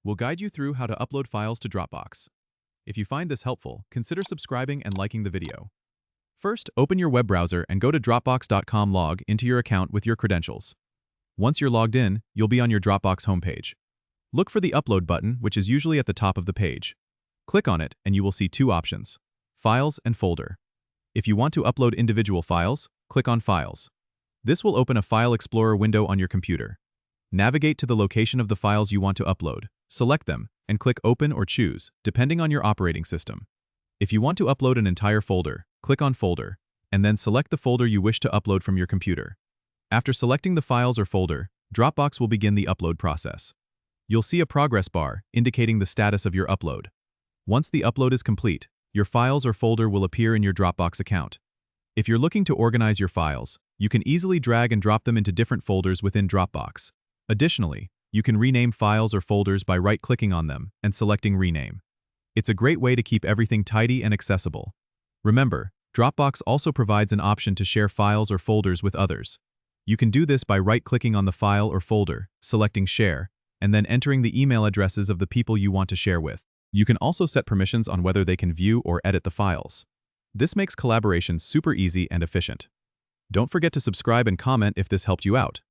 We'll guide you through how to upload files to Dropbox. If you find this helpful, consider subscribing and liking the video. First, open your web browser and go to Dropbox.com. Log into your account with your credentials. Once you're logged in, you'll be on your Dropbox homepage. Look for the Upload button, which is usually at the top of the page. Click on it and you will see two options: Files and Folder. If you want to upload individual files, click on Files. This will open a File Explorer window on your computer. Navigate to the location of the files you want to upload, select them, and click Open or Choose, depending on your operating system. If you want to upload an entire folder, click on Folder, and then select the folder you wish to upload from your computer. After selecting the files or folder, Dropbox will begin the upload process. You'll see a progress bar indicating the status of your upload. Once the upload is complete, your files or folder will appear in your Dropbox account. If you're looking to organize your files, you can easily drag and drop them into different folders within Dropbox. Additionally, you can rename files or folders by right-clicking on them and selecting Rename. It's a great way to keep everything tidy and accessible. Remember, Dropbox also provides an option to share files or folders with others. You can do this by right-clicking on the file or folder, selecting Share, and then entering the email addresses of the people you want to share with. You can also set permissions on whether they can view or edit the files. This makes collaboration super easy and efficient. Don't forget to subscribe and comment if this helped you out.